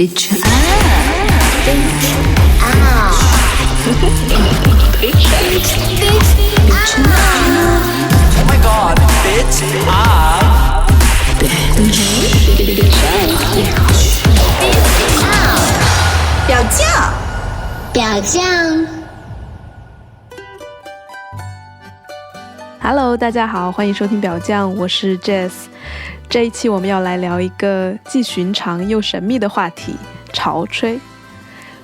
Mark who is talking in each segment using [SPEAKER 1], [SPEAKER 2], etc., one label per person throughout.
[SPEAKER 1] Bitch up. Bitch up. Bitch up.
[SPEAKER 2] Oh my god, bitch up.
[SPEAKER 1] Bitch up. 表酱，表酱。
[SPEAKER 3] Hello， 大家好，欢迎收听表酱，我是 Jess。这一期我们要来聊一个既寻常又神秘的话题——潮吹。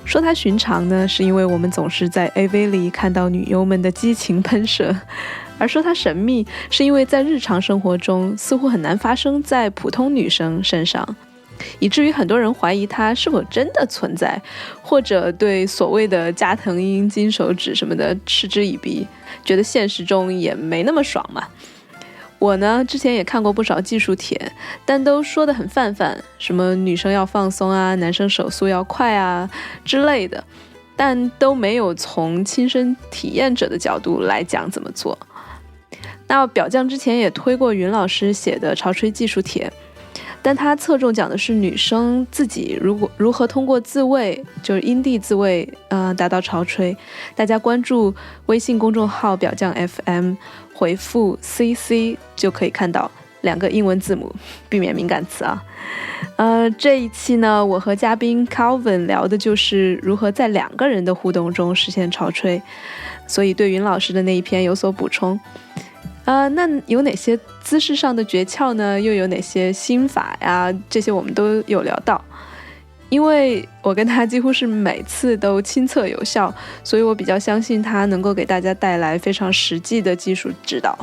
[SPEAKER 3] 说它寻常呢，是因为我们总是在 AV 里看到女优们的激情喷射；而说它神秘，是因为在日常生活中似乎很难发生在普通女生身上，以至于很多人怀疑它是否真的存在，或者对所谓的加藤鹰、金手指什么的嗤之以鼻，觉得现实中也没那么爽嘛。我呢，之前也看过不少技术帖，但都说得很泛泛，什么女生要放松啊，男生手速要快啊之类的，但都没有从亲身体验者的角度来讲怎么做。那表酱之前也推过云老师写的潮吹技术帖，但他侧重讲的是女生自己如何通过自慰，就是阴蒂自慰，达到潮吹。大家关注微信公众号表酱 FM， 回复 CC 就可以看到2个英文字母，避免敏感词啊。这一期呢，我和嘉宾 Calvin 聊的就是如何在2个人的互动中实现潮吹，所以对云老师的那一篇有所补充。那有哪些姿势上的诀窍呢？又有哪些心法呀？这些我们都有聊到。因为我跟他几乎是每次都亲测有效，所以我比较相信他能够给大家带来非常实际的技术指导。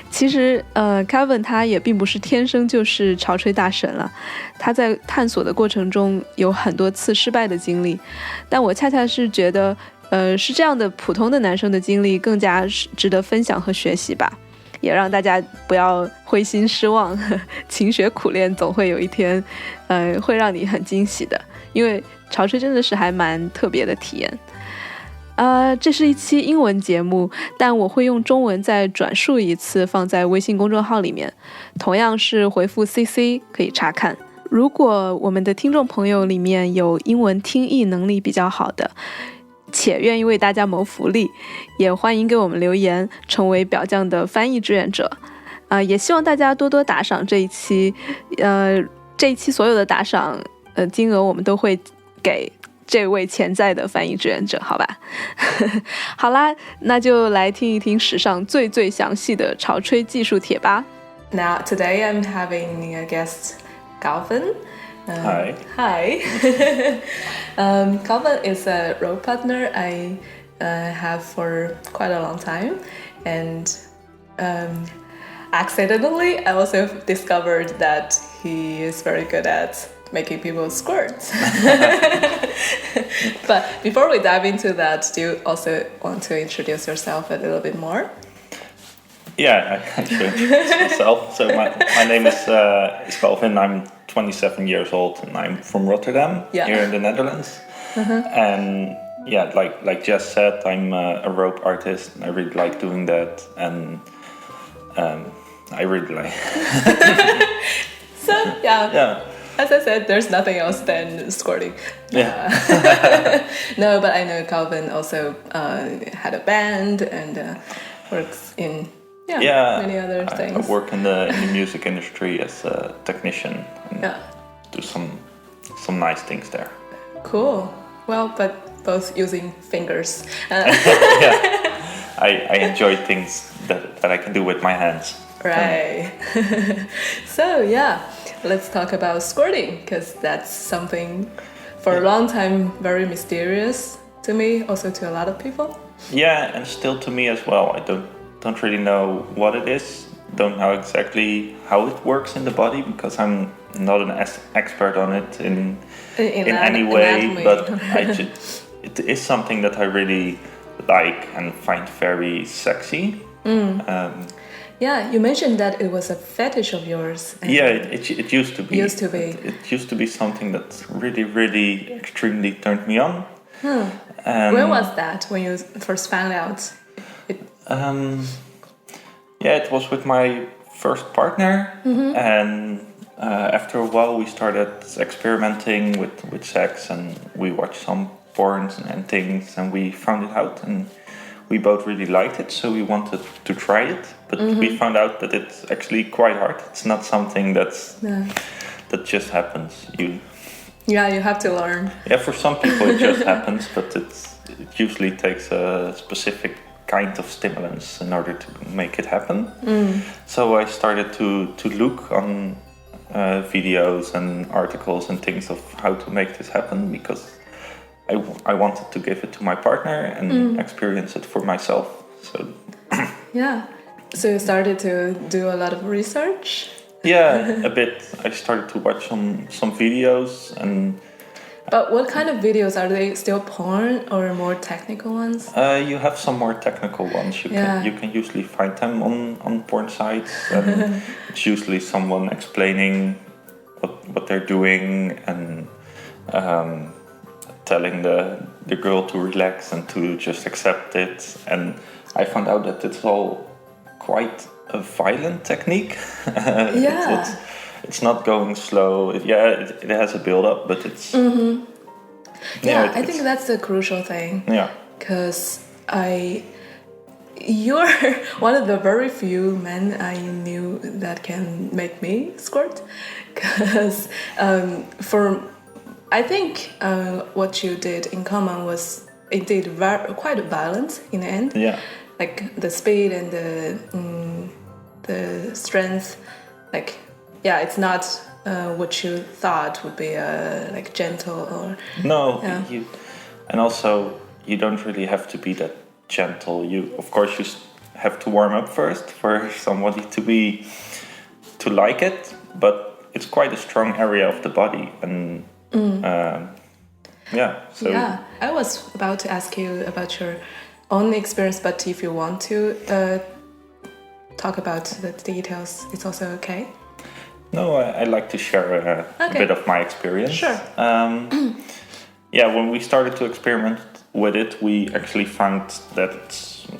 [SPEAKER 3] 其实Kevin 他也并不是天生就是潮吹大神了，他在探索的过程中有很多次失败的经历，但我恰恰是觉得是这样的普通的男生的经历更加值得分享和学习吧，也让大家不要灰心失望，勤学苦练总会有一天会让你很惊喜的，因为潮吹真的是还蛮特别的体验。这是一期英文节目，但我会用中文再转述一次放在微信公众号里面，同样是回复 CC 可以查看。如果我们的听众朋友里面有英文听译能力比较好的，且愿意为大家谋福利，也欢迎给我们留言，成为表酱的翻译志愿者。也希望大家多多打赏这一期，这一期所有的打赏金额我们都会给这位潜在的翻译志愿者，好吧？好啦，那就来听一听史上最详细的潮吹技术帖吧。Now today I'm having a guest, Calvin.
[SPEAKER 4] Hi.
[SPEAKER 3] Hi. Calvin is a role partner I have for quite a long time, and accidentally I also discovered that he is very good at making people squirt. But before we dive into that, do you also want to introduce yourself a little bit more?
[SPEAKER 4] Yeah, I should introduce myself. So my name is Calvin. I'm 27 years old and I'm from Rotterdam, here in the Netherlands. And yeah, like Jess said, I'm a rope artist. I really like doing that, and I really like.
[SPEAKER 3] So yeah. As I said, there's nothing else than squirting.
[SPEAKER 4] Yeah.
[SPEAKER 3] No, but I know Calvin also had a band and works in many other things.
[SPEAKER 4] I work in the music industry as a technician. And do some nice things there.
[SPEAKER 3] Cool. Well, but both using fingers.
[SPEAKER 4] I enjoy things that I can do with my hands.
[SPEAKER 3] Right. So let's talk about squirting, because that's something for a long time very mysterious to me, also to a lot of people.
[SPEAKER 4] Yeah, and still to me as well. I don't really know what it is. Don't know exactly how it works in the body, because I'm not an expert on it in any way.
[SPEAKER 3] Anatomy.
[SPEAKER 4] But it is something that I really like and find very sexy.
[SPEAKER 3] Yeah, you mentioned that it was a fetish of yours.
[SPEAKER 4] Yeah, it used to be.
[SPEAKER 3] Used to be.
[SPEAKER 4] It used to be something that really, really extremely turned me on.
[SPEAKER 3] When was that, when you first found out?
[SPEAKER 4] It was with my first partner, and after a while, we started experimenting with sex, and we watched some porns and things, and we found it out, and we both really liked it, so we wanted to try it. But we found out that it's actually quite hard. It's not something that just happens. You
[SPEAKER 3] have to learn.
[SPEAKER 4] Yeah, for some people it just happens, but it usually takes a specific kind of stimulants in order to make it happen. So I started to look on videos and articles and things of how to make this happen, because I wanted to give it to my partner and experience it for myself. So
[SPEAKER 3] So you started to do a lot of research?
[SPEAKER 4] Yeah, a bit. I started to watch some videos and.
[SPEAKER 3] But what kind of videos are they? Still porn or more technical ones?
[SPEAKER 4] You have some more technical ones. You can usually find them on porn sites, and it's usually someone explaining what they're doing and telling the girl to relax and to just accept it. And I found out that it's all quite a violent technique. It's not going slow. It has a build up, but it's.
[SPEAKER 3] I think that's the crucial thing.
[SPEAKER 4] Yeah.
[SPEAKER 3] Because you're one of the very few men I knew that can make me squirt. Because I think what you did in common was indeed quite violent in the end.
[SPEAKER 4] Yeah.
[SPEAKER 3] Like the speed and the strength, like. Yeah, it's not what you thought would be like gentle or.
[SPEAKER 4] No, and also you don't really have to be that gentle. Of course, you have to warm up first for somebody to like it, but it's quite a strong area of the body, and So
[SPEAKER 3] I was about to ask you about your own experience, but if you want to talk about the details, it's also okay.
[SPEAKER 4] No, I like to share a bit of my experience.
[SPEAKER 3] Sure.
[SPEAKER 4] When we started to experiment with it, we actually found that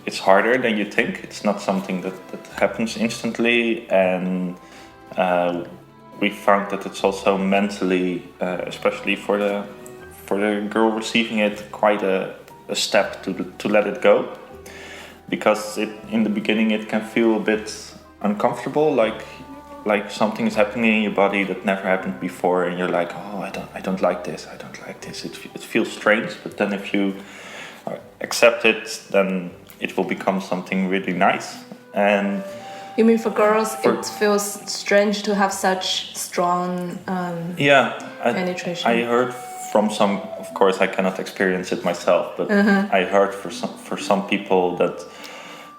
[SPEAKER 4] it's harder than you think. It's not something that happens instantly, and we found that it's also mentally, especially for the girl receiving it, quite a step to let it go, because in the beginning it can feel a bit uncomfortable, like something is happening in your body that never happened before, and you're like, oh, I don't like this. It feels strange, but then if you accept it, then it will become something really nice. And
[SPEAKER 3] you mean for girls, it feels strange to have such strong penetration?
[SPEAKER 4] I heard from some, of course, I cannot experience it myself, but I heard for some people that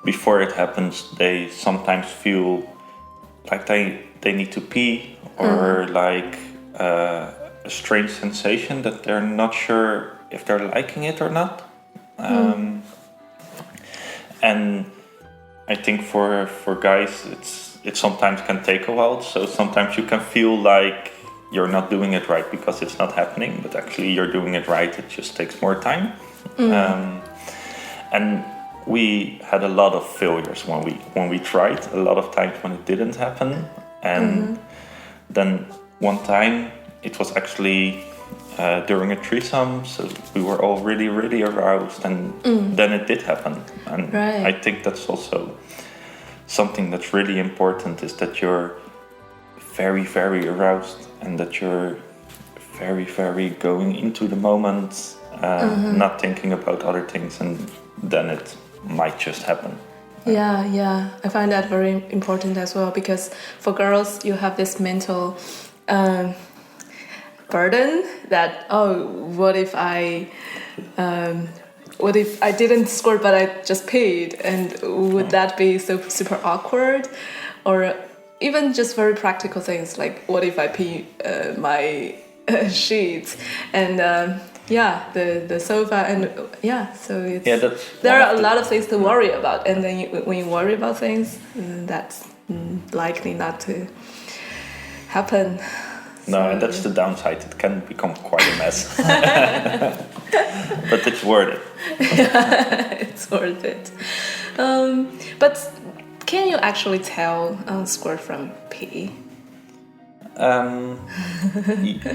[SPEAKER 4] before it happens, they sometimes feel like they need to pee, or like a strange sensation that they're not sure if they're liking it or not. And I think for guys it sometimes can take a while, so sometimes you can feel like you're not doing it right because it's not happening, but actually you're doing it right, it just takes more time. And we had a lot of failures when we tried, a lot of times when it didn't happen. And then one time it was actually during a threesome, so we were all really, really aroused, and then it did happen. And I think that's also something that's really important, is that you're very, very aroused, and that you're very, very going into the moment, not thinking about other things, and then it might just happen.
[SPEAKER 3] Yeah, I find that very important as well, because for girls you have this mental burden that, what if I didn't squirt but I just peed, and would that be so super awkward? Or even just very practical things like, what if I pee my sheets, and the sofa, and so it's there are a lot of things to worry about, and then when you worry about things, that's likely not to happen.
[SPEAKER 4] No, and that's the downside. It can become quite a mess. But it's worth it.
[SPEAKER 3] It's worth it. But can you actually tell squirt from pee?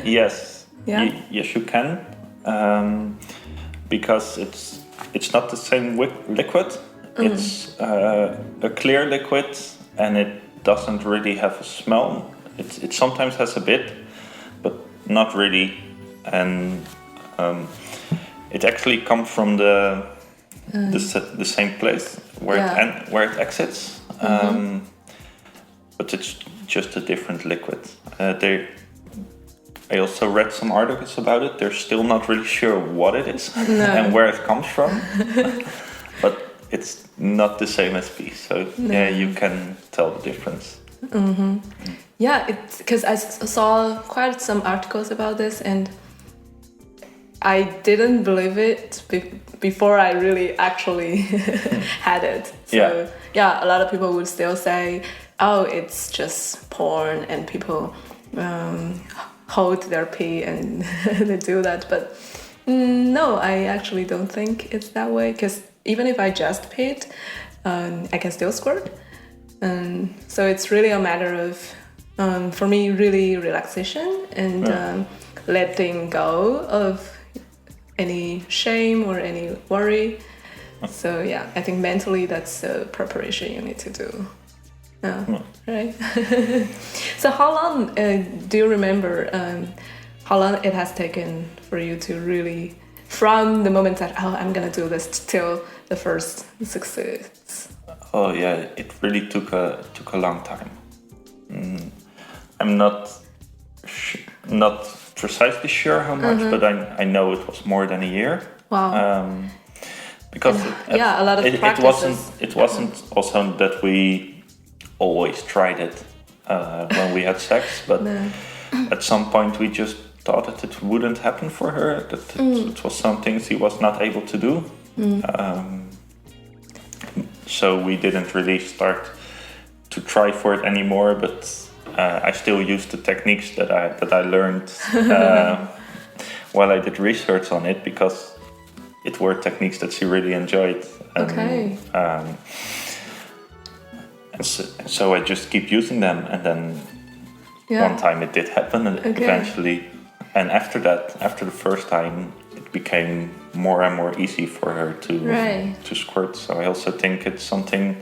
[SPEAKER 4] Yes.
[SPEAKER 3] Yeah?
[SPEAKER 4] Yes, you can. Because it's not the same liquid. It's a clear liquid, and it doesn't really have a smell. It sometimes has a bit, but not really. And it actually comes from the same place where it exits. But it's just a different liquid. I also read some articles about it. They're still not really sure what it is and where it comes from. But it's not the same as pee, so yeah, you can tell the difference.
[SPEAKER 3] Yeah, it's because I saw quite some articles about this, and I didn't believe it before I really actually had it. So yeah, a lot of people would still say, oh, it's just porn and people hold their pee and they do that. But no, I actually don't think it's that way, because even if I just peed, I can still squirt. So it's really a matter of, for me, really relaxation and letting go of any shame or any worry. So yeah, I think mentally that's the preparation you need to do. Right. So how long do you remember how long it has taken for you to really, from the moment that I'm gonna do this till the first success?
[SPEAKER 4] Oh yeah, it really took a long time. I'm not precisely sure how much, but I know it was more than a year.
[SPEAKER 3] Wow.
[SPEAKER 4] Because
[SPEAKER 3] a lot of practices.
[SPEAKER 4] It wasn't also that we always tried it when we had sex, but at some point we just thought that it wouldn't happen for her, that it was something she was not able to do. So we didn't really start to try for it anymore, but I still use the techniques that I learned while I did research on it, because it were techniques that she really enjoyed. And, so I just keep using them, and then one time it did happen, and eventually, and after that, after the first time, it became more and more easy for her to squirt. So I also think it's something,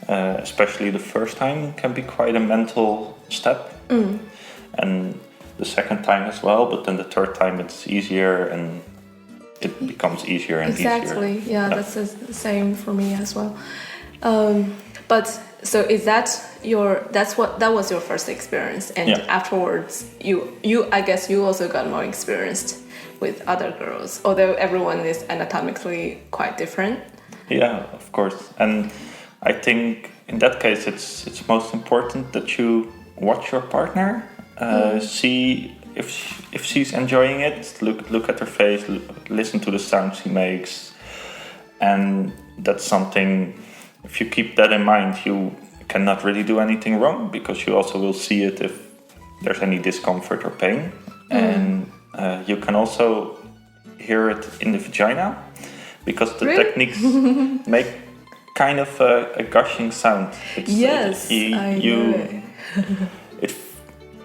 [SPEAKER 4] especially the first time, can be quite a mental step, and the second time as well. But then the third time it's easier, and it becomes easier and easier.
[SPEAKER 3] Exactly. Yeah, that's the same for me as well. But so is that that was your first experience, and afterwards you I guess you also got more experienced with other girls, although everyone is anatomically quite different.
[SPEAKER 4] Yeah, of course. And I think in that case it's most important that you watch your partner, see if she's enjoying it, look at her face, listen to the sounds she makes, and that's something. If you keep that in mind, you cannot really do anything wrong, because you also will see it if there's any discomfort or pain. And you can also hear it in the vagina, because the techniques make kind of a gushing sound.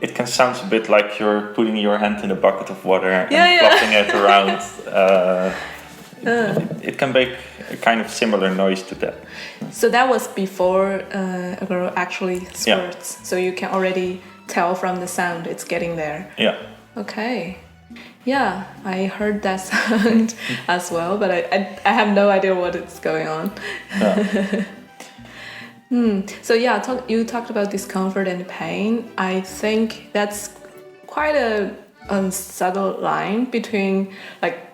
[SPEAKER 4] It can sound a bit like you're putting your hand in a bucket of water and flopping it around. It can make a kind of similar noise to that.
[SPEAKER 3] So that was before a girl actually squirts. So you can already tell from the sound it's getting there.
[SPEAKER 4] Yeah.
[SPEAKER 3] Okay. Yeah, I heard that sound as well, but I have no idea what is going on.
[SPEAKER 4] Yeah.
[SPEAKER 3] So yeah, you talked about discomfort and pain. I think that's quite a subtle line between like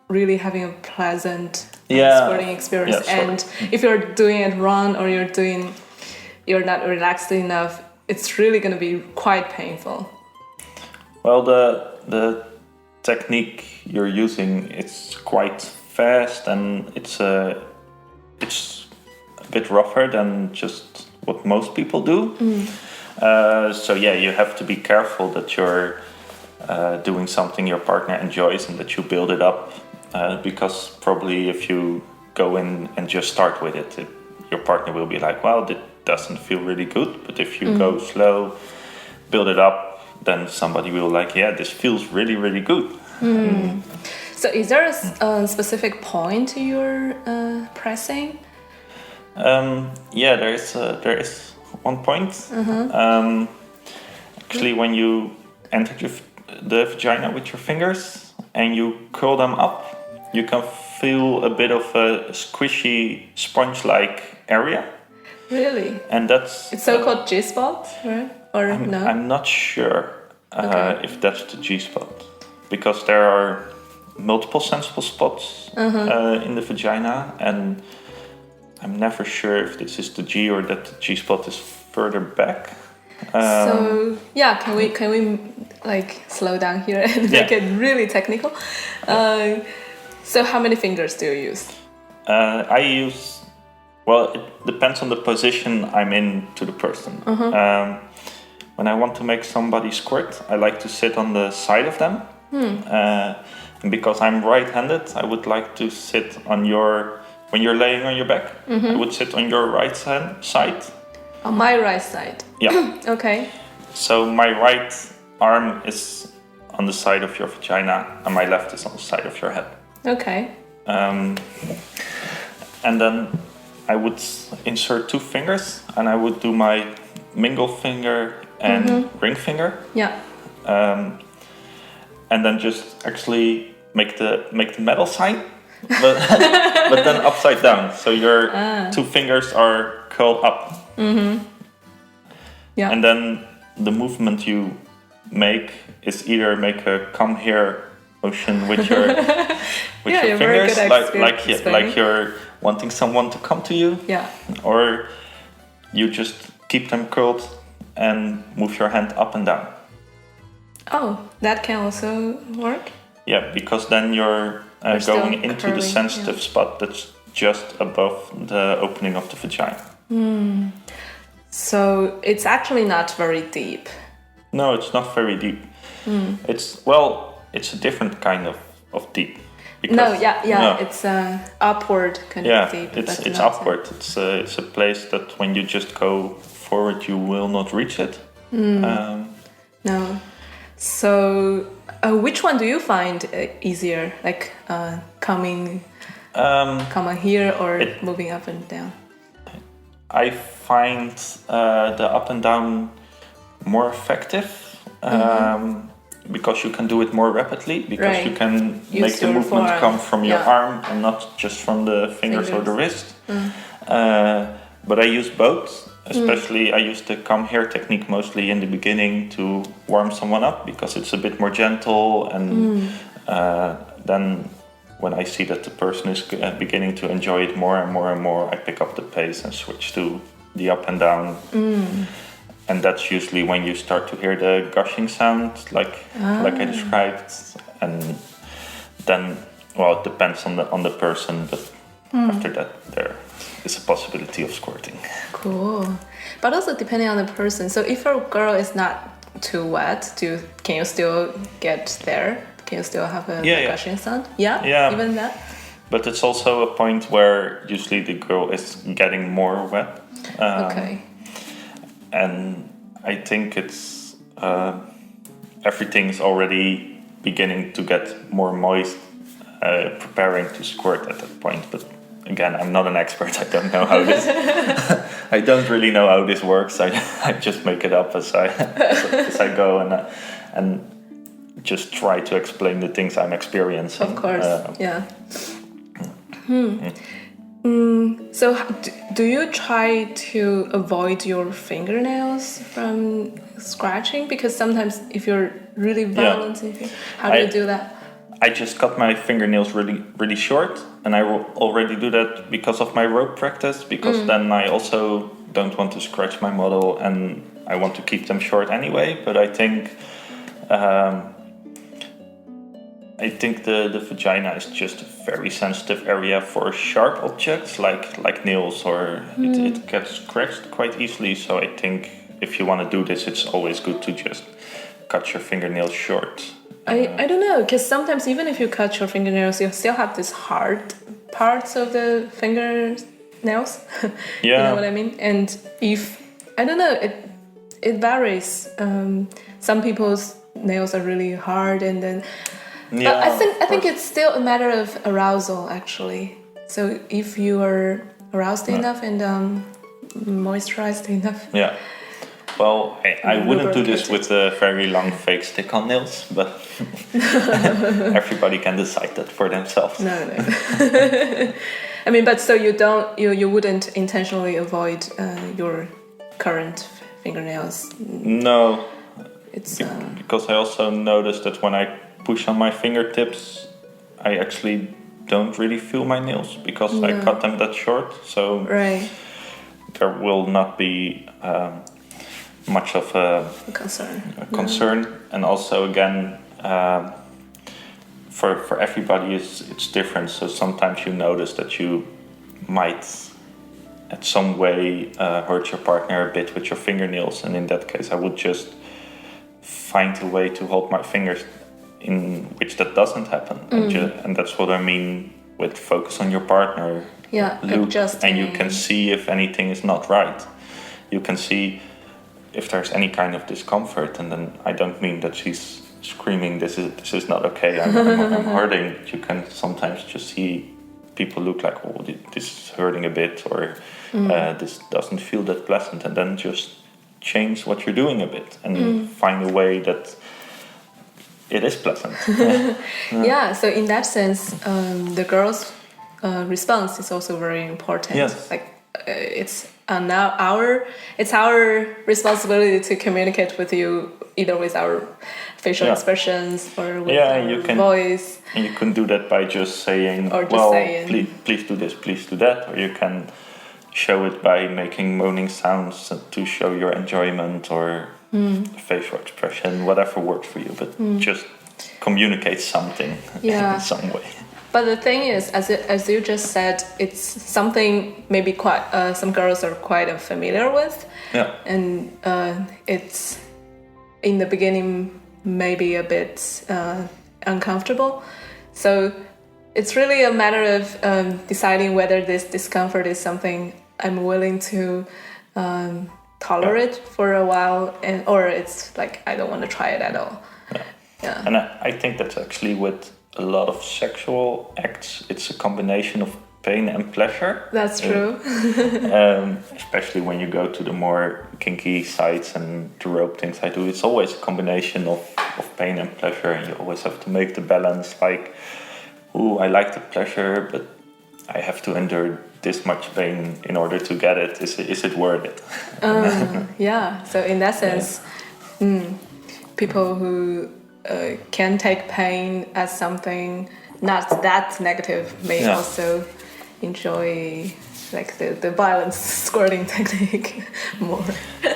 [SPEAKER 3] really having a pleasant squirting experience, and if you're doing it wrong or you're not relaxed enough, it's really going to be quite painful.
[SPEAKER 4] Well, the technique you're using, it's quite fast, and it's a bit rougher than just what most people do. So yeah, you have to be careful that you're doing something your partner enjoys and that you build it up, because probably if you go in and just start with it, your partner will be like, well, that doesn't feel really good. But if you go slow, build it up, then somebody will like, yeah, this feels really, really good.
[SPEAKER 3] So is there a specific point you're pressing?
[SPEAKER 4] Yeah, there is one point. Actually, when you enter the vagina with your fingers and you curl them up, you can feel a bit of a squishy sponge-like area.
[SPEAKER 3] Really?
[SPEAKER 4] And that's...
[SPEAKER 3] It's so-called G-spot, right? Or no?
[SPEAKER 4] I'm not sure if that's the G-spot. Because there are multiple sensible spots in the vagina. And I'm never sure if this is the G or that the G-spot is further back.
[SPEAKER 3] So yeah, can we like slow down here and make it really technical? So how many fingers do you use?
[SPEAKER 4] I use... Well, it depends on the position I'm in to the person. When I want to make somebody squirt, I like to sit on the side of them. And because I'm right-handed, I would like to sit on your... When you're laying on your back, I would sit on your right side.
[SPEAKER 3] On my right side?
[SPEAKER 4] Yeah.
[SPEAKER 3] Okay.
[SPEAKER 4] So my right arm is on the side of your vagina and my left is on the side of your head.
[SPEAKER 3] Okay.
[SPEAKER 4] And then I would insert 2 fingers and I would do my mingle finger and ring finger.
[SPEAKER 3] Yeah.
[SPEAKER 4] And then just actually make the metal sign, but but then upside down. So your 2 fingers are curled up.
[SPEAKER 3] Yeah.
[SPEAKER 4] And then the movement you make is either make a come here motion with your
[SPEAKER 3] you're very
[SPEAKER 4] fingers,
[SPEAKER 3] good at
[SPEAKER 4] like you're wanting someone to come to you.
[SPEAKER 3] Yeah.
[SPEAKER 4] Or you just keep them curled and move your hand up and down.
[SPEAKER 3] Oh, that can also work?
[SPEAKER 4] Yeah, because then you're going into the sensitive spot that's just above the opening of the vagina.
[SPEAKER 3] So it's actually not very deep.
[SPEAKER 4] No, it's not very deep. It's a different kind of deep.
[SPEAKER 3] Because, it's upward kind of deep.
[SPEAKER 4] It's upward. It's a place that when you just go forward, you will not reach it.
[SPEAKER 3] No. So, which one do you find easier? Like coming here or moving up and down?
[SPEAKER 4] I find the up and down more effective because you can do it more rapidly, because you can make the movement come from your arm and not just from the fingers. Or the wrist. But I use both. Especially I use the come here technique mostly in the beginning to warm someone up, because it's a bit more gentle, and then when I see that the person is beginning to enjoy it more and more and more, I pick up the pace and switch to the up and down. And that's usually when you start to hear the gushing sound, like I described. And then, well, it depends on the person, but after that there is a possibility of squirting.
[SPEAKER 3] Cool. But also depending on the person. So if a girl is not too wet, can you still get there? Can you still have a gushing sound? Yeah, even that? But
[SPEAKER 4] it's also a point where usually the girl is getting more wet.
[SPEAKER 3] Okay.
[SPEAKER 4] And I think it's everything's already beginning to get more moist, preparing to squirt at that point. But again, I'm not an expert. I don't know how this. I don't really know how this works. I just make it up as I go and just try to explain the things I'm experiencing.
[SPEAKER 3] Of course, yeah. So do you try to avoid your fingernails from scratching? Because sometimes if you're really violent, how do you do that?
[SPEAKER 4] I just cut my fingernails really, really short, and I will already do that because of my rope practice, because then I also don't want to scratch my model, and I want to keep them short anyway. But I think the vagina is just a very sensitive area for sharp objects like nails, or it gets scratched quite easily. So I think if you want to do this, it's always good to just cut your fingernails short.
[SPEAKER 3] I don't know, because sometimes even if you cut your fingernails, you still have these hard parts of the fingernails. You know what I mean? And if, I don't know, it varies. Some people's nails are really hard, and then but I think it's still a matter of arousal actually. So if you are aroused enough and moisturized enough.
[SPEAKER 4] Yeah. Well, I wouldn't do this with a very long fake stick-on nails, but everybody can decide that for themselves.
[SPEAKER 3] No. I mean, but so you wouldn't intentionally avoid your current fingernails?
[SPEAKER 4] No.
[SPEAKER 3] It's
[SPEAKER 4] because I also noticed that when I push on my fingertips, I actually don't really feel my nails because I cut them that short. So
[SPEAKER 3] right.
[SPEAKER 4] There will not be much of a concern. And also again, for everybody it's different. So sometimes you notice that you might at some way hurt your partner a bit with your fingernails, and in that case I would just find a way to hold my fingers in which that doesn't happen. And that's what I mean with focus on your partner. Look, and you can see if anything is not right. You can see if there's any kind of discomfort, and then I don't mean that she's screaming, this is not okay, I'm hurting. You can sometimes just see people look like, oh, this is hurting a bit, or this doesn't feel that pleasant, and then just change what you're doing a bit and find a way that it is pleasant.
[SPEAKER 3] Yeah, so in that sense, the girl's response is also very important.
[SPEAKER 4] Yes.
[SPEAKER 3] Like it's our responsibility to communicate with you either with our facial expressions or with our voice.
[SPEAKER 4] And you can do that by just saying, please do this, please do that, or you can show it by making moaning sounds to show your enjoyment, or facial expression, whatever works for you, but just communicate something in some way.
[SPEAKER 3] But the thing is, as you just said, it's something maybe quite some girls are quite familiar with, and it's in the beginning maybe a bit uncomfortable. So it's really a matter of deciding whether this discomfort is something I'm willing to tolerate for a while, or it's like I don't want to try it at all. Yeah.
[SPEAKER 4] And I think that's actually with a lot of sexual acts, it's a combination of pain and pleasure.
[SPEAKER 3] That's true.
[SPEAKER 4] Especially when you go to the more kinky sites and the rope things I do, it's always a combination of pain and pleasure, and you always have to make the balance, like, ooh, I like the pleasure, but I have to endure this much pain in order to get it. Is it worth it?
[SPEAKER 3] Yeah, so in that sense, people who can take pain as something not that negative may also enjoy like the violent squirting technique more.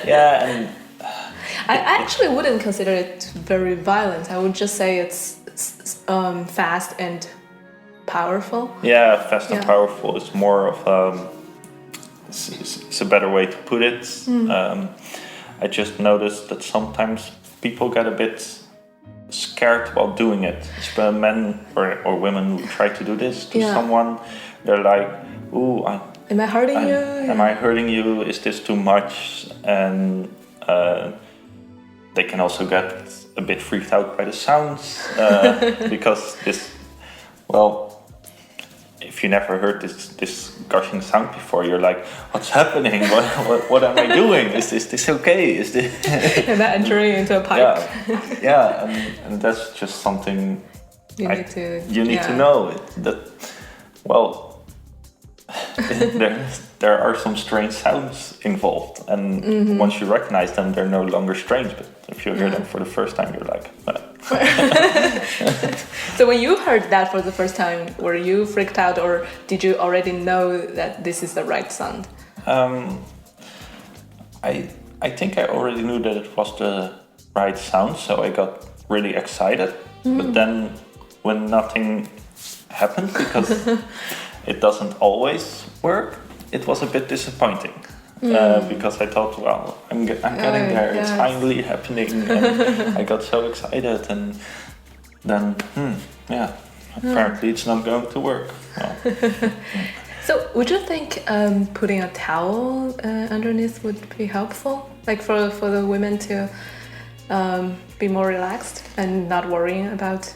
[SPEAKER 4] Yeah, and
[SPEAKER 3] I actually wouldn't consider it very violent. I would just say it's fast and powerful.
[SPEAKER 4] Yeah, fast and powerful is more of it's a better way to put it. I just noticed that sometimes people get a bit scared while doing it. Especially men or women who try to do this to someone, they're like, ooh,
[SPEAKER 3] am I hurting you?
[SPEAKER 4] Am I hurting you? Is this too much? And they can also get a bit freaked out by the sounds because this, if you never heard this gushing sound before, you're like, what's happening? What am I doing? Is this okay? Is this?
[SPEAKER 3] Am I entering into a pipe?
[SPEAKER 4] And that's just something
[SPEAKER 3] you need
[SPEAKER 4] to know. There are some strange sounds involved, and once you recognize them, they're no longer strange. But if you hear them for the first time, you're like.
[SPEAKER 3] So when you heard that for the first time, were you freaked out, or did you already know that this is the right sound?
[SPEAKER 4] I think I already knew that it was the right sound, so I got really excited. But then when nothing happened, because it doesn't always work, it was a bit disappointing. Because I thought, well, I'm getting there, it's finally happening, and I got so excited, and then, apparently it's not going to work. Well,
[SPEAKER 3] So would you think putting a towel underneath would be helpful? Like for the women to be more relaxed and not worrying about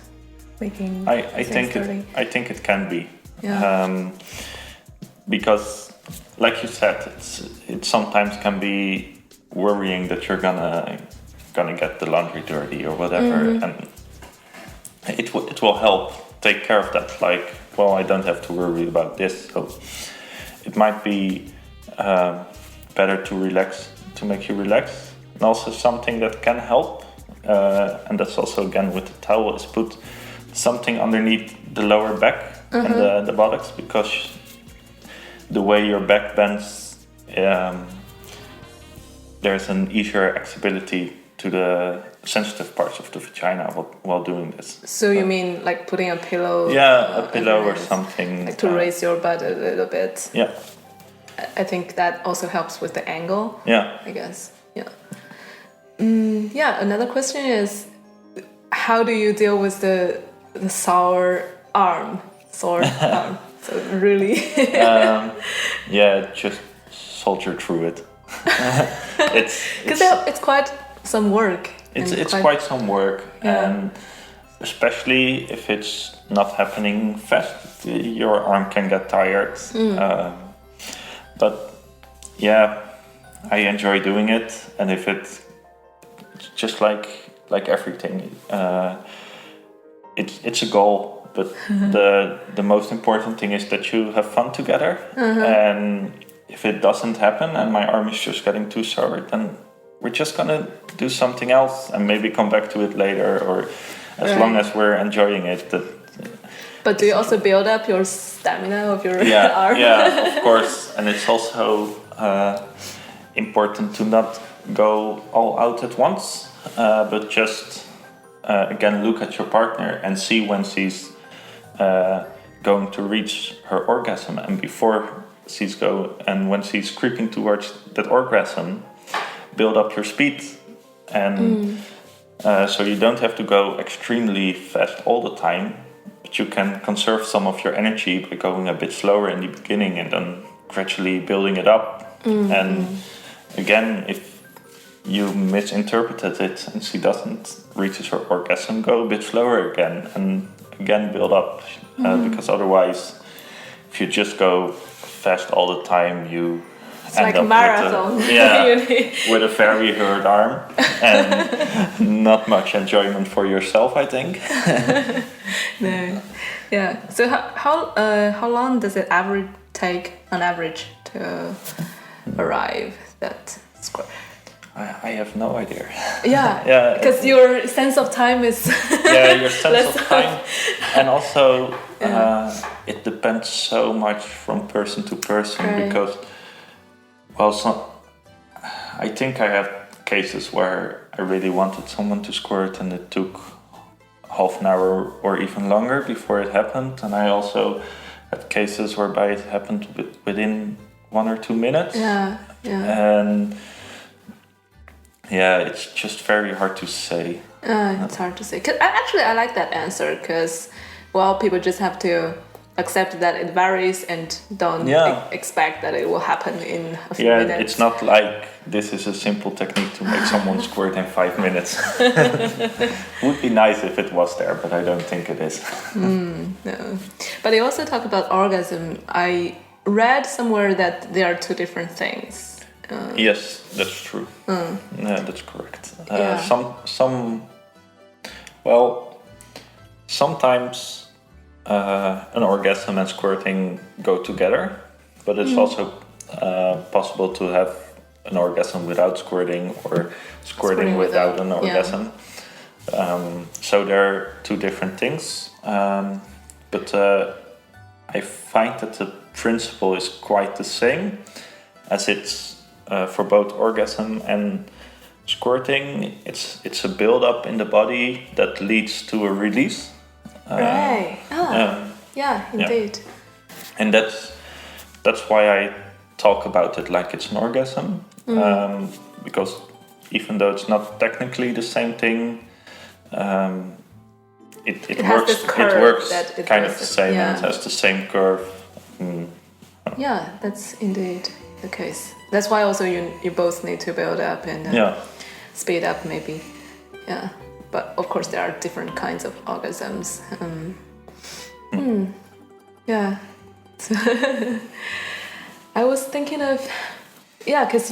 [SPEAKER 3] making.
[SPEAKER 4] I think it can be.
[SPEAKER 3] Yeah.
[SPEAKER 4] Because, like you said, it sometimes can be worrying that you're gonna get the laundry dirty or whatever, and it will help take care of that. Like, well, I don't have to worry about this, so it might be better to make you relax. And also something that can help, and that's also again with the towel, is put something underneath the lower back and the buttocks, because the way your back bends, there's an easier accessibility to the sensitive parts of the vagina while doing this.
[SPEAKER 3] So you mean like putting a pillow?
[SPEAKER 4] Yeah, a pillow or something.
[SPEAKER 3] Like to raise your butt a little bit.
[SPEAKER 4] Yeah.
[SPEAKER 3] I think that also helps with the angle.
[SPEAKER 4] Yeah.
[SPEAKER 3] I guess. Yeah. Another question is, how do you deal with the sore arm? So really.
[SPEAKER 4] Just soldier through it.
[SPEAKER 3] It's quite some work.
[SPEAKER 4] It's quite some work, and especially if it's not happening fast, your arm can get tired. But yeah, I enjoy doing it, and if it's just like everything, it's a goal. But the most important thing is that you have fun together, and if it doesn't happen and my arm is just getting too sore, then we're just gonna do something else and maybe come back to it later, or as long as we're enjoying it.
[SPEAKER 3] But do you also build up your stamina of your arm?
[SPEAKER 4] Yeah, of course. And it's also important to not go all out at once, but just again look at your partner and see when she's going to reach her orgasm, and before when she's creeping towards that orgasm, build up your speed, and so you don't have to go extremely fast all the time, but you can conserve some of your energy by going a bit slower in the beginning and then gradually building it up. And again, if you misinterpreted it and she doesn't reach her orgasm, go a bit slower again and again build up, because otherwise, if you just go fast all the time, you end
[SPEAKER 3] like
[SPEAKER 4] up
[SPEAKER 3] a marathon.
[SPEAKER 4] With a very hurt arm and not much enjoyment for yourself, I think.
[SPEAKER 3] No. Yeah. So how long does it take on average to arrive that square?
[SPEAKER 4] I have no idea.
[SPEAKER 3] Yeah. Because your sense of time is.
[SPEAKER 4] Your sense of time, and also it depends so much from person to person, because, well, I think I had cases where I really wanted someone to squirt and it took half an hour or even longer before it happened, and I also had cases whereby it happened within 1 or 2 minutes. And it's just very hard to say.
[SPEAKER 3] It's hard to say. I like that answer, because, well, people just have to accept that it varies and don't expect that it will happen in a few minutes.
[SPEAKER 4] It's not like this is a simple technique to make someone squirt in 5 minutes. Would be nice if it was there, but I don't think it is.
[SPEAKER 3] No. But they also talk about orgasm. I read somewhere that there are two different things.
[SPEAKER 4] Yes, that's true. That's correct. Sometimes an orgasm and squirting go together, but it's also possible to have an orgasm without squirting, or squirting without an orgasm. So they're two different things. But I find that the principle is quite the same, as it's for both orgasm and squirting. It's a build-up in the body that leads to a release.
[SPEAKER 3] Indeed.
[SPEAKER 4] And that's why I talk about it like it's an orgasm, because even though it's not technically the same thing, it works. It works kind of the same. And it has the same curve.
[SPEAKER 3] Yeah, that's indeed. the case. That's why also you both need to build up and speed up maybe. Yeah. But of course there are different kinds of orgasms. Yeah. So I was thinking of, because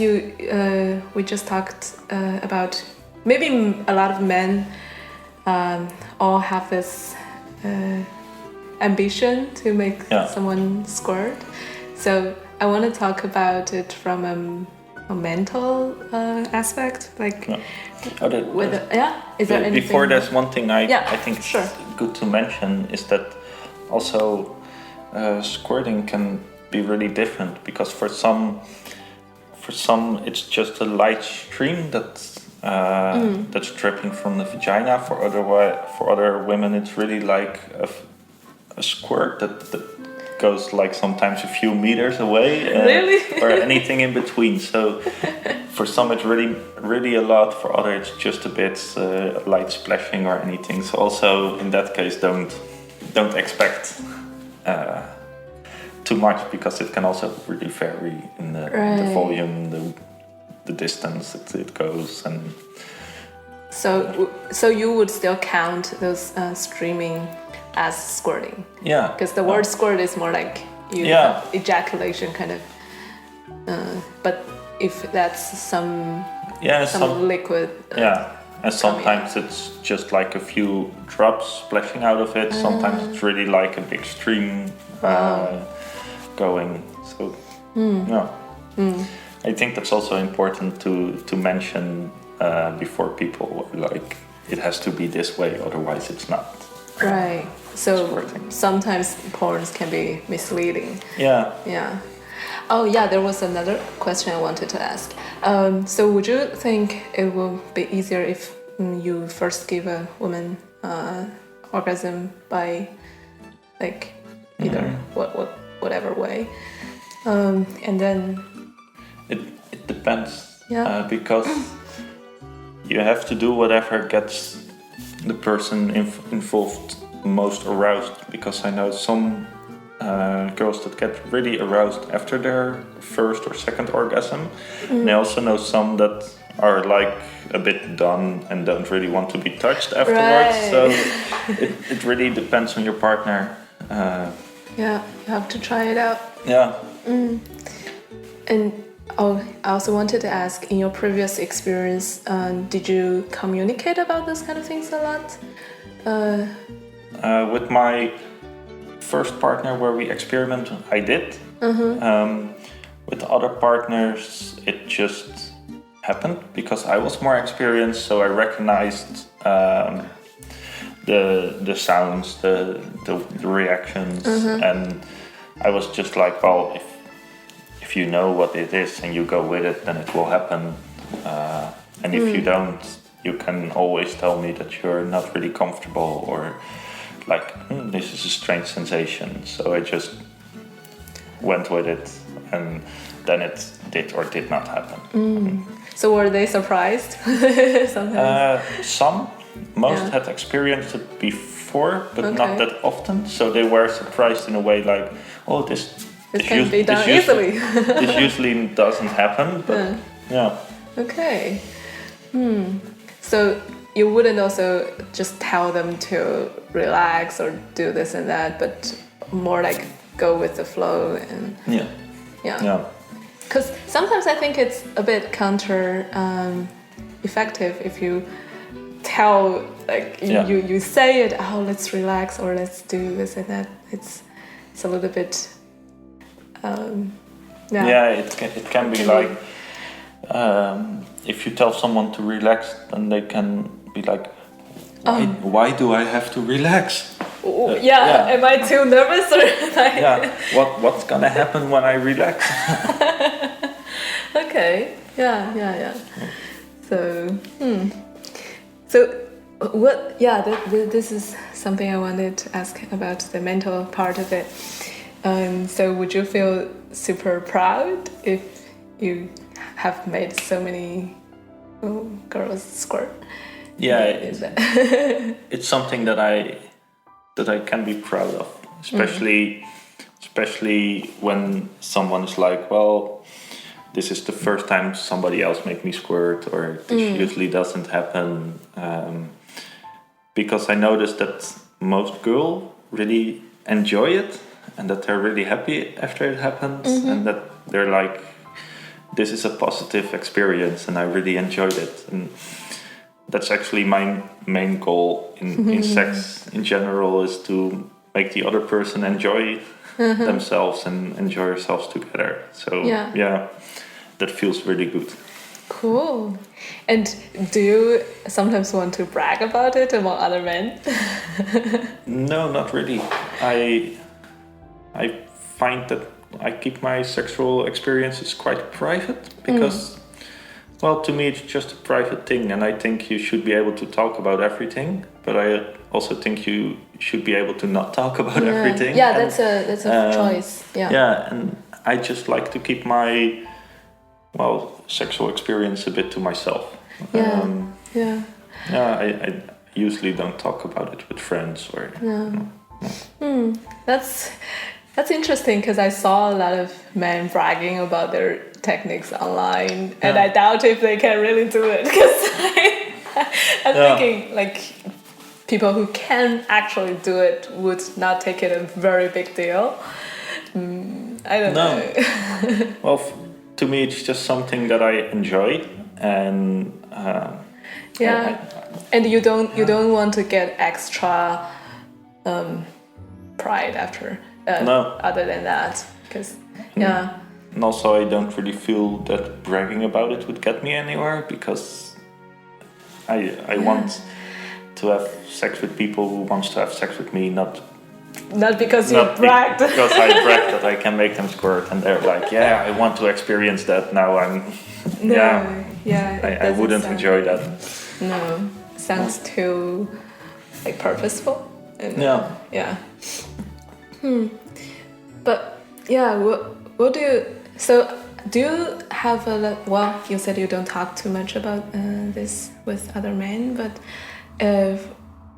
[SPEAKER 3] we just talked about maybe a lot of men all have this ambition to make someone squirt. So I want to talk about it from a mental aspect, like is there anything?
[SPEAKER 4] Before there's one thing I think it's good to mention is that also squirting can be really different, because for some it's just a light stream that's dripping from the vagina. For other women it's really like a squirt that goes like sometimes a few meters away,
[SPEAKER 3] really?
[SPEAKER 4] or anything in between. So for some it's really a lot. For others it's just a bit light splashing or anything. So also in that case don't expect too much, because it can also really vary in the volume, the distance it goes, and
[SPEAKER 3] so you would still count those streaming as squirting?
[SPEAKER 4] Yeah,
[SPEAKER 3] because the word squirt is more like ejaculation kind of, but if that's some liquid
[SPEAKER 4] and sometimes it's just like a few drops splashing out of it. Sometimes it's really like a big stream going. So I think that's also important to mention before people like it has to be this way, otherwise it's not.
[SPEAKER 3] Right. So sometimes porns can be misleading.
[SPEAKER 4] Yeah.
[SPEAKER 3] Oh yeah, there was another question I wanted to ask. So would you think it will be easier if you first give a woman orgasm by like either whatever way, and then
[SPEAKER 4] it depends, because you have to do whatever gets the person involved most aroused, because I know some girls that get really aroused after their first or second orgasm. And I also know some that are like a bit done and don't really want to be touched afterwards.
[SPEAKER 3] Right.
[SPEAKER 4] So it really depends on your partner.
[SPEAKER 3] You have to try it out.
[SPEAKER 4] Yeah.
[SPEAKER 3] And I also wanted to ask, in your previous experience, did you communicate about those kind of things a lot?
[SPEAKER 4] With my first partner where we experimented, I did. With other partners, it just happened because I was more experienced, so I recognized the sounds, the reactions, and I was just like, well, if you know what it is and you go with it, then it will happen. And if you don't, you can always tell me that you're not really comfortable, or like, this is a strange sensation. So I just went with it, and then it did or did not happen.
[SPEAKER 3] So were they surprised?
[SPEAKER 4] Some. Most had experienced it before, but not that often. So they were surprised in a way, like, oh, this
[SPEAKER 3] can be done easily.
[SPEAKER 4] This usually doesn't happen, but
[SPEAKER 3] Okay. So you wouldn't also just tell them to relax or do this and that, but more like go with the flow and Because sometimes I think it's a bit counter effective if you tell, like, you say it, oh, let's relax or let's do this and that. It's a little bit
[SPEAKER 4] it can be like if you tell someone to relax, then they can be like, why do I have to relax?
[SPEAKER 3] Am I too nervous or like
[SPEAKER 4] what's gonna happen when I relax?
[SPEAKER 3] Okay. So what this is something I wanted to ask about, the mental part of it. So would you feel super proud if you have made so many girls squirt?
[SPEAKER 4] It's something that I can be proud of, especially when someone is like, well, this is the first time somebody else make me squirt, or this usually doesn't happen. Because I noticed that most girls really enjoy it, and that they're really happy after it happens, and that they're like, this is a positive experience, and I really enjoyed it. And that's actually my main goal in sex in general, is to make the other person enjoy themselves and enjoy yourselves together. So yeah, that feels really good.
[SPEAKER 3] Cool. And do you sometimes want to brag about it among other men?
[SPEAKER 4] No, not really. I find that I keep my sexual experiences quite private because, well, to me it's just a private thing, and I think you should be able to talk about everything. But I also think you should be able to not talk about everything.
[SPEAKER 3] Yeah, that's a choice. Yeah.
[SPEAKER 4] Yeah, and I just like to keep my sexual experience a bit to myself.
[SPEAKER 3] Yeah.
[SPEAKER 4] I usually don't talk about it with friends or. No.
[SPEAKER 3] That's interesting, because I saw a lot of men bragging about their techniques online, and I doubt if they can really do it, because I'm thinking like people who can actually do it would not take it a very big deal. I don't know.
[SPEAKER 4] Well, to me, it's just something that I enjoy, and
[SPEAKER 3] and you don't want to get extra pride after. Other than that, because
[SPEAKER 4] and also I don't really feel that bragging about it would get me anywhere, because I want to have sex with people who wants to have sex with me, not
[SPEAKER 3] because you bragged.
[SPEAKER 4] Because I bragged that I can make them squirt, and they're like, yeah, I want to experience that now. I wouldn't enjoy that.
[SPEAKER 3] No, sounds too like purposeful. And, But what do you? So do you have you said you don't talk too much about this with other men, but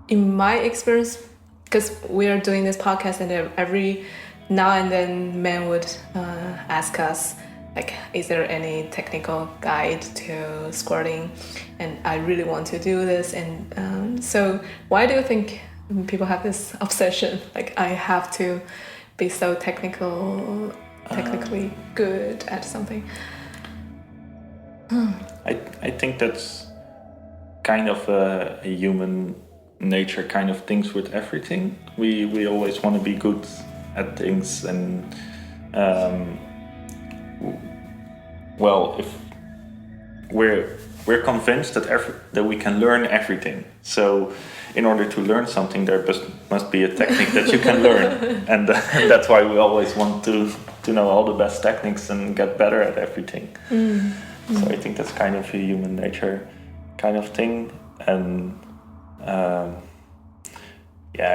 [SPEAKER 3] in my experience, because we are doing this podcast, and every now and then men would ask us, like, is there any technical guide to squirting? And I really want to do this. And so why do you think people have this obsession? Like, I have to be so technically good at something.
[SPEAKER 4] I think that's kind of a human nature kind of things with everything. We always want to be good at things, and if we're convinced that we can learn everything. So in order to learn something, there must be a technique that you can learn, and that's why we always want to know all the best techniques and get better at everything. So I think that's kind of a human nature kind of thing. And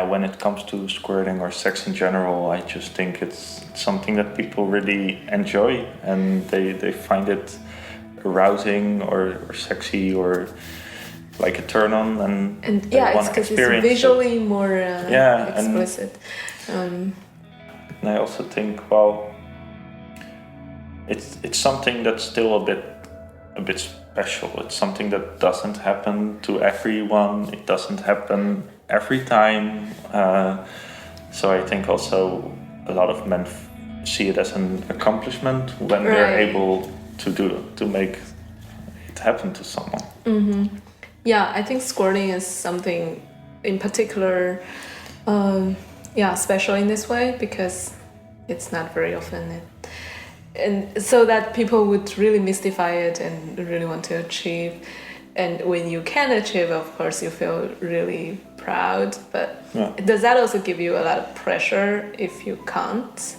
[SPEAKER 4] when it comes to squirting or sex in general, I just think it's something that people really enjoy, and they find it arousing or sexy or like a turn on, and
[SPEAKER 3] it's because it's visually more explicit.
[SPEAKER 4] And I also think, it's something that's still a bit special. It's something that doesn't happen to everyone. It doesn't happen every time. So I think also a lot of men see it as an accomplishment when they're able to make it happen to someone.
[SPEAKER 3] Mm-hmm. Yeah, I think squirting is something in particular, special in this way, because it's not very often. And so that people would really mystify it and really want to achieve. And when you can achieve, of course, you feel really proud. But does that also give you a lot of pressure if you can't?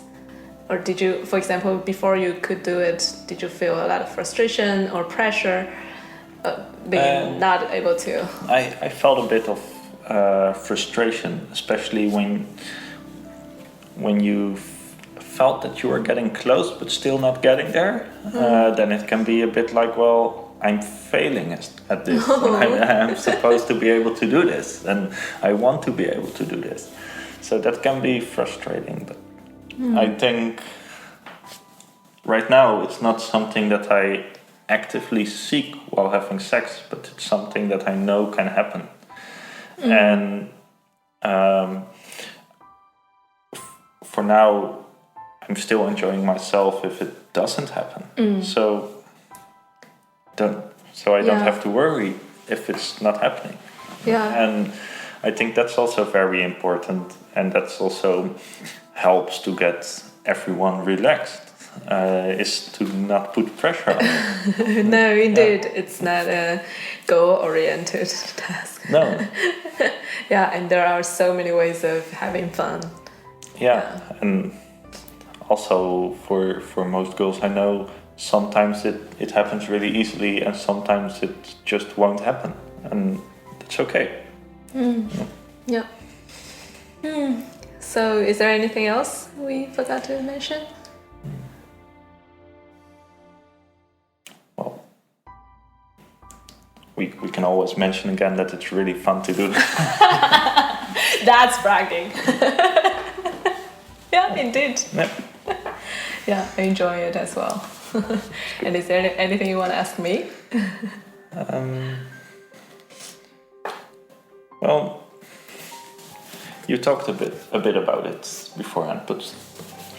[SPEAKER 3] Or did you, for example, before you could do it, did you feel a lot of frustration or pressure being not able to?
[SPEAKER 4] I felt a bit of frustration, especially when you felt that you were getting close but still not getting there. Then it can be a bit like, I'm failing at this. I'm supposed to be able to do this, and I want to be able to do this. So that can be frustrating. But I think, right now it's not something that I actively seek while having sex, but it's something that I know can happen. And for now, I'm still enjoying myself if it doesn't happen. So I don't have to worry if it's not happening. And I think that's also very important, and that's also helps to get everyone relaxed. Is to not put pressure on it.
[SPEAKER 3] No, indeed, it's not a goal-oriented task.
[SPEAKER 4] No.
[SPEAKER 3] And there are so many ways of having fun.
[SPEAKER 4] And also for most girls I know, sometimes it happens really easily and sometimes it just won't happen, and it's okay.
[SPEAKER 3] So is there anything else we forgot to mention?
[SPEAKER 4] Well, we can always mention again that it's really fun to do that.
[SPEAKER 3] That's bragging. Indeed. I enjoy it as well. And is there anything you want to ask me?
[SPEAKER 4] Well, you talked a bit about it beforehand, but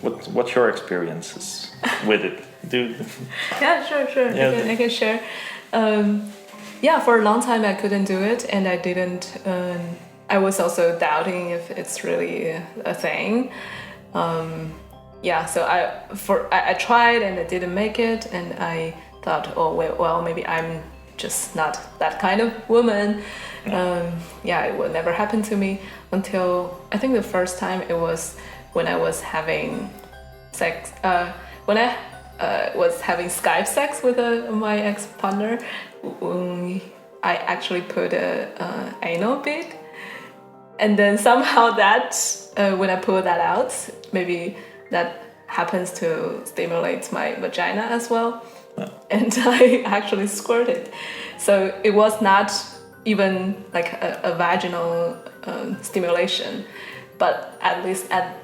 [SPEAKER 4] what's your experiences with it?
[SPEAKER 3] Sure. I can share. For a long time I couldn't do it, and I didn't. I was also doubting if it's really a thing. So I tried and I didn't make it, and I thought, well, maybe I'm just not that kind of woman. It will never happen to me, until I think the first time it was when I was having sex. When I was having Skype sex with my ex-partner, I actually put a anal bead, and then somehow that when I pull that out, maybe that happens to stimulate my vagina as well. And I actually squirted. So it was not even like a vaginal stimulation, but at least at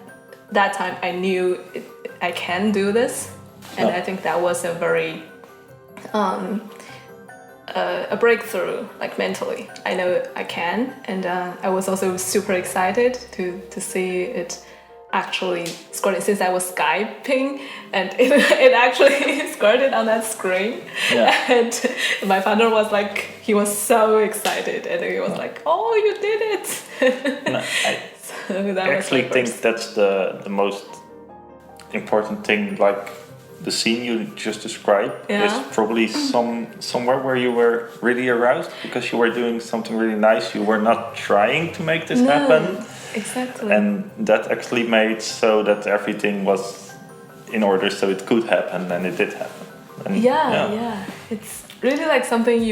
[SPEAKER 3] that time I knew I can do this, and I think that was a very a breakthrough, like mentally. I know I can, and I was also super excited to see it actually squirting, since I was Skyping, and it actually squirted on that screen. And my partner was like, he was so excited, and he was like, "Oh, you did it!"
[SPEAKER 4] I actually think that's the most important thing. Like the scene you just described is probably somewhere where you were really aroused because you were doing something really nice. You were not trying to make this happen.
[SPEAKER 3] Exactly.
[SPEAKER 4] And that actually made so that everything was in order so it could happen, and it did happen. And
[SPEAKER 3] It's really like something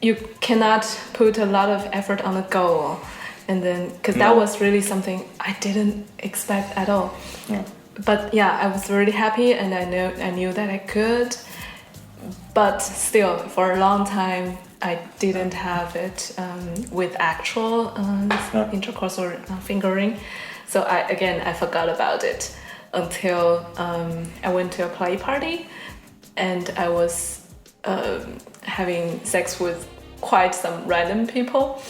[SPEAKER 3] you cannot put a lot of effort on a goal, and then because that was really something I didn't expect at all. But I was really happy, and I knew that I could, but still for a long time I didn't have it with actual intercourse or fingering. So I forgot about it until I went to a play party, and I was having sex with quite some random people,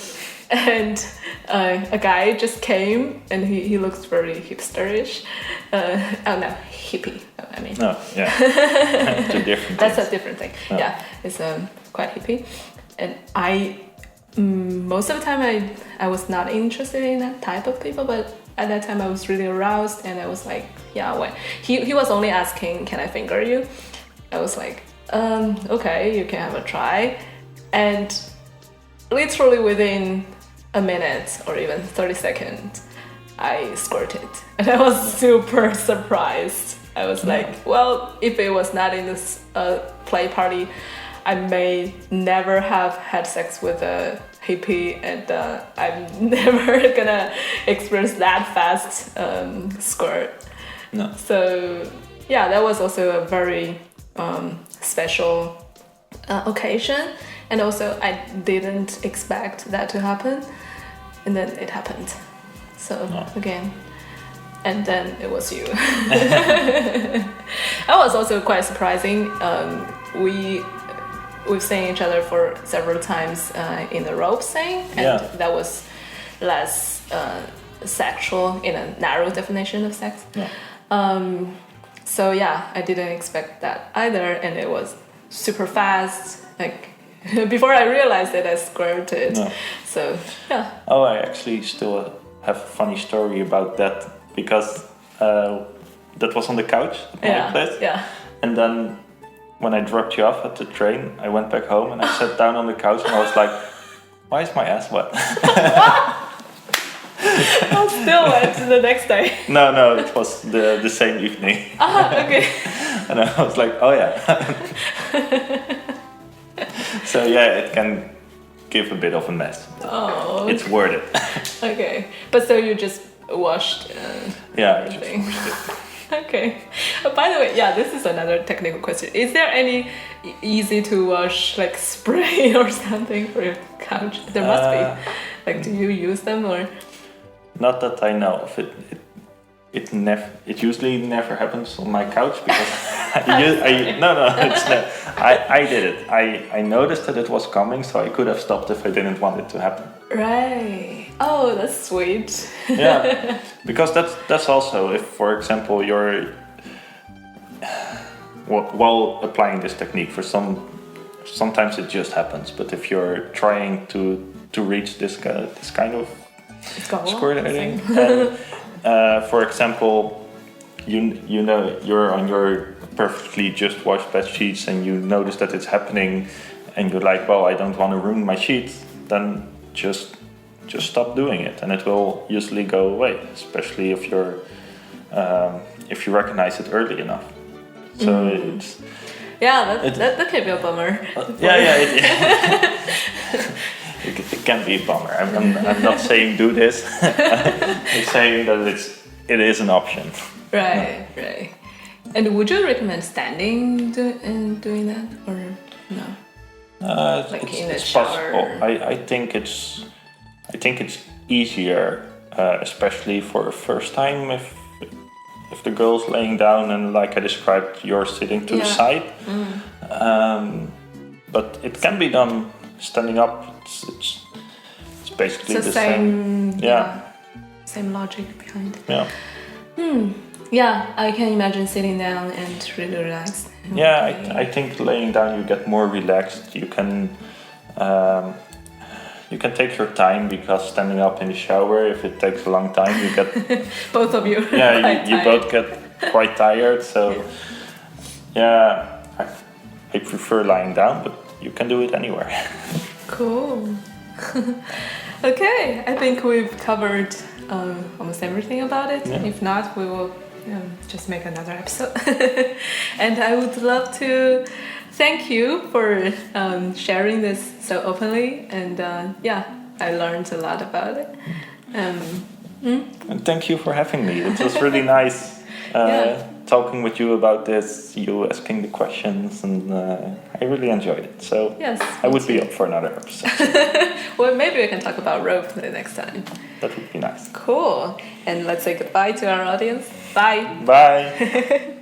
[SPEAKER 3] and a guy just came, and he looks very hipsterish. Hippie. I mean.
[SPEAKER 4] No, it's a different.
[SPEAKER 3] That's a different thing. It's quite hippie. And most of the time I was not interested in that type of people, but at that time I was really aroused, and I was like, when he was only asking, "Can I finger you?" I was like, okay, you can have a try. And literally within a minute or even 30 seconds, I squirted, and I was super surprised. I was like, well, if it was not in this play party, I may never have had sex with a hippie, and I'm never gonna experience that fast squirt. So that was also a very special occasion, and also I didn't expect that to happen, and then it happened. So again, and then it was you. That was also quite surprising. We've seen each other for several times in the rope thing, and that was less sexual in a narrow definition of sex.
[SPEAKER 4] Yeah.
[SPEAKER 3] So yeah, I didn't expect that either, and it was super fast. Like before I realized it, I squirted.
[SPEAKER 4] No.
[SPEAKER 3] So yeah.
[SPEAKER 4] Oh, I actually still have a funny story about that because that was on the couch at my place.
[SPEAKER 3] Yeah.
[SPEAKER 4] And then when I dropped you off at the train, I went back home and I sat down on the couch and I was like, why is my ass wet?
[SPEAKER 3] I'm still wet the next day.
[SPEAKER 4] No, it was the same evening.
[SPEAKER 3] Okay.
[SPEAKER 4] And I was like, oh yeah. So yeah, it can give a bit of a mess.
[SPEAKER 3] Oh.
[SPEAKER 4] It's worth it.
[SPEAKER 3] Okay. But so you just washed everything. Okay. By the way, yeah, this is another technical question. Is there any easy to wash like spray or something for your couch? There must be. Like, do you use them or?
[SPEAKER 4] Not that I know of. It usually never happens on my couch because I did it. I noticed that it was coming, so I could have stopped if I didn't want it to happen.
[SPEAKER 3] Right. Oh, that's sweet.
[SPEAKER 4] Yeah, because that's also if, for example, you're while applying this technique for sometimes it just happens. But if you're trying to reach this kind of squirting, for example, you know you're on your perfectly just washed bed sheets and you notice that it's happening, and you're like, well, I don't want to ruin my sheets. Then just stop doing it, and it will usually go away. Especially if you recognize it early enough. So it's
[SPEAKER 3] that can be a bummer.
[SPEAKER 4] It can be a bummer. I'm not saying do this. I'm saying that it is an option.
[SPEAKER 3] Right. And would you recommend standing doing that or no?
[SPEAKER 4] It's possible. I think it's easier, especially for a first time if the girl's laying down and like I described, you're sitting to the side. But it can be done standing up. It's basically the same.
[SPEAKER 3] Same logic behind.
[SPEAKER 4] Yeah.
[SPEAKER 3] Yeah, I can imagine sitting down and really relaxed.
[SPEAKER 4] Yeah, I think laying down you get more relaxed. You can take your time because standing up in the shower, if it takes a long time, you get
[SPEAKER 3] both of you.
[SPEAKER 4] Yeah, you both get quite tired. So I prefer lying down, but you can do it anywhere. Cool.
[SPEAKER 3] Okay, I think we've covered almost everything about it.
[SPEAKER 4] Yeah.
[SPEAKER 3] If not, we will just make another episode. And I would love to thank you for sharing this so openly. And I learned a lot about it.
[SPEAKER 4] And thank you for having me. It was really nice talking with you about this, you asking the questions, and I really enjoyed it. So
[SPEAKER 3] yes,
[SPEAKER 4] I would be up for another episode.
[SPEAKER 3] Well, maybe we can talk about rope the next time.
[SPEAKER 4] That would be nice.
[SPEAKER 3] Cool. And let's say goodbye to our audience. Bye.
[SPEAKER 4] Bye.